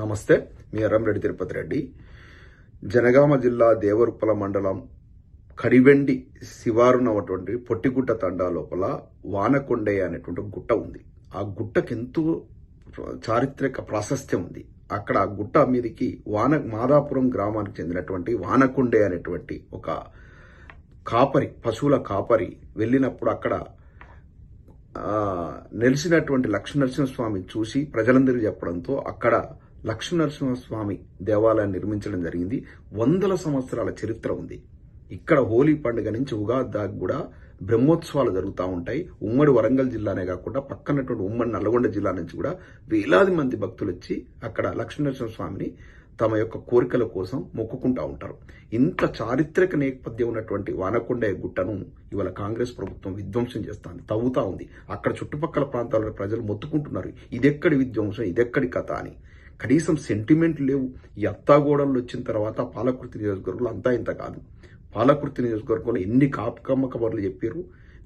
నమస్తే. మీ ఎర్రంరెడ్డి తిరుపతి రెడ్డి. జనగామ జిల్లా దేవరుప్పల మండలం కడివెండి శివారునటువంటి పొట్టిగుట్ట తండా లోపల వానకొండయ్య అనేటువంటి గుట్ట ఉంది. ఆ గుట్టకి ఎంతో చారిత్రక ప్రాశస్త్యం ఉంది. అక్కడ ఆ గుట్ట మీదకి మాదాపురం గ్రామానికి చెందినటువంటి వానకొండయ్య అనేటువంటి ఒక కాపరి, పశువుల కాపరి వెళ్ళినప్పుడు అక్కడ నెలిసినటువంటి లక్ష్మీనరసింహస్వామి చూసి ప్రజలందరూ చెప్పడంతో అక్కడ లక్ష్మీనరసింహస్వామి దేవాలయాన్ని నిర్మించడం జరిగింది. వందల సంవత్సరాల చరిత్ర ఉంది. ఇక్కడ హోలీ పండుగ నుంచి ఉగాది దాకా కూడా బ్రహ్మోత్సవాలు జరుగుతూ ఉంటాయి. ఉమ్మడి వరంగల్ జిల్లానే కాకుండా పక్కనటువంటి ఉమ్మడి నల్లగొండ జిల్లా నుంచి కూడా వేలాది మంది భక్తులు వచ్చి అక్కడ లక్ష్మీనరసింహస్వామిని తమ యొక్క కోరికల కోసం మొక్కుకుంటూ ఉంటారు. ఇంత చారిత్రక నేపథ్యం ఉన్నటువంటి వానకొండయ్య గుట్టను ఇవాళ కాంగ్రెస్ ప్రభుత్వం విధ్వంసం చేస్తుంది, తవ్వుతా ఉంది. అక్కడ చుట్టుపక్కల ప్రాంతాల ప్రజలు మొత్తుకుంటున్నారు, ఇదెక్కడి విధ్వంసం, ఇదెక్కడి కథ అని. కనీసం సెంటిమెంట్ లేవు. ఈ అత్తాగోడలు వచ్చిన తర్వాత పాలకుర్తి నియోజకవర్గంలో అంతా ఇంత కాదు. పాలకుర్తి నియోజకవర్గంలో ఎన్ని కాకమ్మ కబుర్లు చెప్పారు.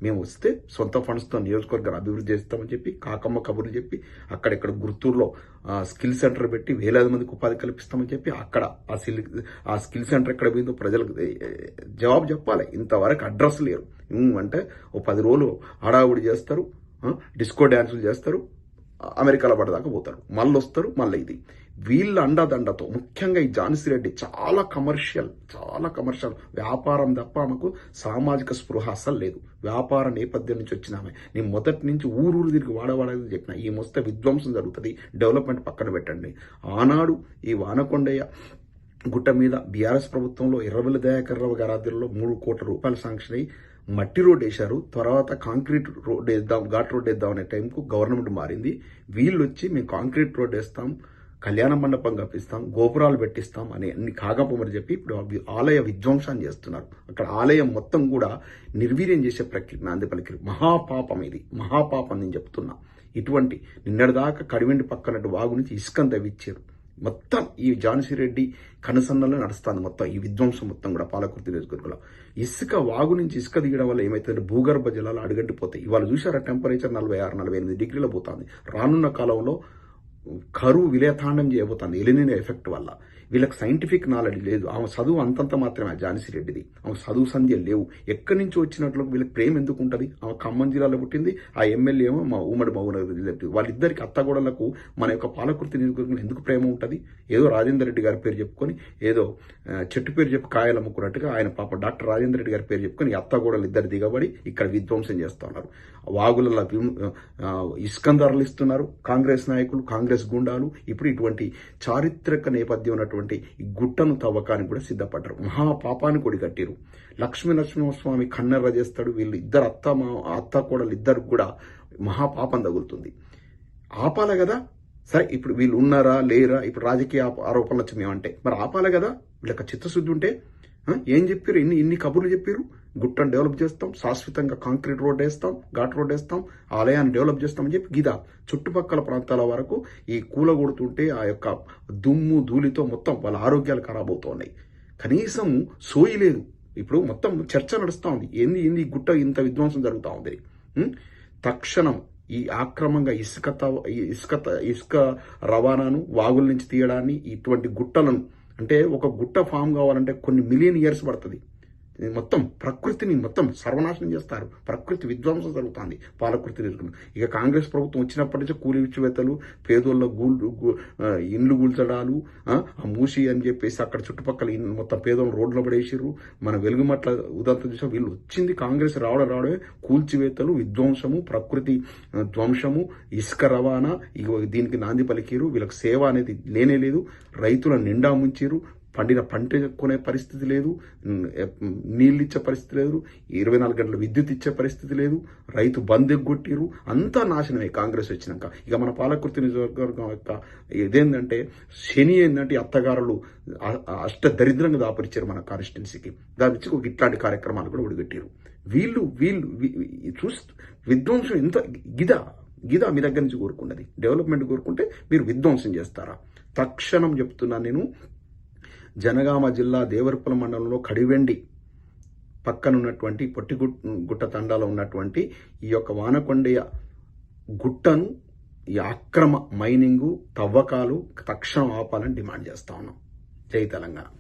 మేము వస్తే సొంత ఫండ్స్తో నియోజకవర్గాన్ని అభివృద్ధి చేస్తామని చెప్పి కాకమ్మ కబుర్లు చెప్పి అక్కడెక్కడ గుర్తూరులో స్కిల్ సెంటర్ పెట్టి వేలాది మందికి ఉపాధి కల్పిస్తామని చెప్పి అక్కడ ఆ స్కిల్ సెంటర్ ఎక్కడ పోయిందో ప్రజలకు జవాబు చెప్పాలి. ఇంతవరకు అడ్రస్ లేరు. అంటే ఓ 10 రోజులు హడావుడి చేస్తారు, డిస్కో డ్యాన్సులు చేస్తారు, అమెరికాలో పడదాకా పోతారు, మళ్ళీ వస్తారు, మళ్ళీ ఇది. వీళ్ళ అండదండతో ముఖ్యంగా ఈ ఝాన్సీ రెడ్డి చాలా కమర్షియల్ వ్యాపారం తప్ప ఆమెకు సామాజిక స్పృహ అస్సలు లేదు. వ్యాపార నేపథ్యం నుంచి వచ్చిన ఆమె. నేను మొదటి నుంచి ఊరూరు తిరిగి వాడవాడని చెప్పిన ఈ మొత్తం విధ్వంసం జరుగుతుంది, డెవలప్మెంట్ పక్కన పెట్టండి. ఆనాడు ఈ వానకొండయ్య గుట్ట మీద బీఆర్ఎస్ ప్రభుత్వంలో ఎర్రవెల్లి దయాకర్ రావు గారి ఆధ్వర్యంలో 3 కోట్ల రూపాయలు శాంక్షన్ అయ్యి మట్టి రోడ్ వేశారు. తర్వాత కాంక్రీట్ రోడ్ వేద్దాం, ఘాట్ రోడ్ వేద్దాం అనే టైంకు గవర్నమెంట్ మారింది. వీళ్ళు వచ్చి మేము కాంక్రీట్ రోడ్ వేస్తాం, కళ్యాణ మండపం కప్పిస్తాం, గోపురాలు పెట్టిస్తాం అని అన్ని కాగపమని చెప్పి ఇప్పుడు ఆలయ విధ్వంసాన్ని చేస్తున్నారు. అక్కడ ఆలయం మొత్తం కూడా నిర్వీర్యం చేసే ప్రక్రియ నాంది పలికి మహాపాపం. ఇది మహాపాపం నేను చెప్తున్నా. ఇటువంటి నిన్నటిదాకా కడివెండి పక్కనట్టు వాగు నుంచి ఇసుకను తవ్విచ్చారు. మొత్తం ఈ ఝాన్సీ రెడ్డి కనుసన్నలో నడుస్తుంది మొత్తం ఈ విధ్వంసం మొత్తం కూడా పాలకుర్తి నియోజకవర్గంలో. ఇసుక వాగు నుంచి ఇసుక దిగడం వల్ల ఏమైతుందంటే భూగర్భ జలాలు అడుగంటిపోతాయి. ఇవాళ చూసారా టెంపరేచర్ 46-48 డిగ్రీల పోతుంది. రానున్న కాలంలో కరువు విలేతాండం చేయబోతుంది ఎలినినో ఎఫెక్ట్ వల్ల. వీళ్ళకి సైంటిఫిక్ నాలెడ్జ్ లేదు. ఆమె చదువు అంతంత మాత్రమే ఝాన్సీ రెడ్డిది. ఆమె చదువు సంధ్యలు లేవు. ఎక్కడి నుంచి వచ్చినట్లు వీళ్ళకి ప్రేమ ఎందుకు ఉంటుంది? ఆమె ఖమ్మం జిల్లాలో పుట్టింది, ఆ ఎమ్మెల్యే ఏమో మా ఉమ్మడి మహబూబ్నగర్. వాళ్ళిద్దరికి అత్తగోడలకు మన యొక్క పాలకుర్తి నియోజకవర్గంలో ఎందుకు ప్రేమ ఉంటుంది? ఏదో రాజేందర్ రెడ్డి గారి పేరు చెప్పుకొని ఏదో చెట్టు పేరు చెప్పి కాయలు అమ్ముకున్నట్టుగా ఆయన పాప డాక్టర్ రాజేందర్ రెడ్డి గారి పేరు చెప్పుకొని అత్తగోడలు ఇద్దరు దిగబడి ఇక్కడ విధ్వంసం చేస్తూ ఉన్నారు. వాగులలో ఇస్కందర్లు ఇస్తున్నారు కాంగ్రెస్ నాయకులు, కాంగ్రెస్ గుండాలు. ఇప్పుడు ఇటువంటి చారిత్రక నేపథ్యం ఉన్నటువంటి ఈ గుట్టను తవ్వకానికి కూడా సిద్ధపడ్డారు. మహాపాపాన్ని కొడిగట్టిరు. లక్ష్మీనరసింహస్వామి కన్నెర్ర చేస్తాడు. వీళ్ళు ఇద్దరు అత్త కోడలు ఇద్దరు కూడా మహాపాపం తగులుతుంది. ఆపాలి కదా. సరే, ఇప్పుడు వీళ్ళు ఉన్నారా లేరా, ఇప్పుడు రాజకీయ ఆరోపణలు వచ్చి మేమంటే మరి ఆపాలి కదా. వీళ్ళకి చిత్తశుద్ధి ఉంటే ఏం చెప్పారు? ఇన్ని కబుర్లు చెప్పారు. గుట్టను డెవలప్ చేస్తాం, శాశ్వతంగా కాంక్రీట్ రోడ్ వేస్తాం, ఘాట్ రోడ్ వేస్తాం, ఆలయాన్ని డెవలప్ చేస్తామని చెప్పి గిదా చుట్టుపక్కల ప్రాంతాల వరకు ఈ కూలగొడుతుంటే ఆ యొక్క దుమ్ము ధూళితో మొత్తం వాళ్ళ ఆరోగ్యాలు ఖరాబ్ అవుతున్నాయి. కనీసం సోయి లేదు. ఇప్పుడు మొత్తం చర్చ నడుస్తూ ఉంది. ఏంది గుట్ట ఇంత విధ్వంసం జరుగుతూ ఉంది. తక్షణం ఈ ఆక్రమంగా ఇసుక రవాణాను, వాగుల నుంచి తీయడాన్ని, ఇటువంటి గుట్టలను, అంటే ఒక గుట్ట ఫామ్ కావాలంటే కొన్ని మిలియన్ ఇయర్స్ పడుతుంది. మొత్తం ప్రకృతిని మొత్తం సర్వనాశనం చేస్తారు. ప్రకృతి విధ్వంసం జరుగుతుంది పాలకృతి నియోజకవర్గం. ఇక కాంగ్రెస్ ప్రభుత్వం వచ్చినప్పటి నుంచి కూలి విచ్చివేత్తలు, పేదోళ్ళ ఇండ్లు కూల్చడాలు, ఆ మూసి అని చెప్పేసి అక్కడ చుట్టుపక్కల మొత్తం పేదోళ్ళు రోడ్లో పడేసిర్రు. మన వెలుగుమట్ల ఉదంతం చూసాం. వీళ్ళు వచ్చింది కాంగ్రెస్ రావడమే కూల్చివేత్తలు, విధ్వంసము, ప్రకృతి ధ్వంసము, ఇసుక రవాణా. ఇక దీనికి నాంది పలికిరు. వీళ్ళకి సేవ అనేది లేనే లేదు. రైతుల నిండా ముంచిరు. పండిన పంట కొనే పరిస్థితి లేదు, నీళ్ళు ఇచ్చే పరిస్థితి లేదు, 24 గంటల విద్యుత్ ఇచ్చే పరిస్థితి లేదు, రైతు బంద్ ఎగ్గొట్టిరు. అంతా నాశనమే కాంగ్రెస్ వచ్చినాక. ఇక మన పాలకుర్తి నియోజకవర్గం యొక్క ఇదేంటంటే శని ఏంటంటే అత్తగారులు అష్ట దరిద్రంగా దాపరిచారు మన కాన్స్టిట్యున్సీకి. దాని నుంచి ఒక ఇట్లాంటి కార్యక్రమాలు కూడా ఒడిగట్టారు. వీళ్ళు చూస్తూ విధ్వంసం ఎంత గిదా మీ దగ్గర నుంచి కోరుకున్నది. డెవలప్మెంట్ కోరుకుంటే మీరు విధ్వంసం చేస్తారా? తక్షణం చెప్తున్నాను నేను. జనగామ జిల్లా దేవరుప్పల మండలంలో కడివెండి పక్కనున్నటువంటి పొట్టిగుట్ట తండాలో ఉన్నటువంటి ఈ యొక్క వానకొండయ్య గుట్టను ఈ అక్రమ మైనింగు తవ్వకాలు తక్షణం ఆపాలని డిమాండ్ చేస్తా ఉన్నాం. జై తెలంగాణ.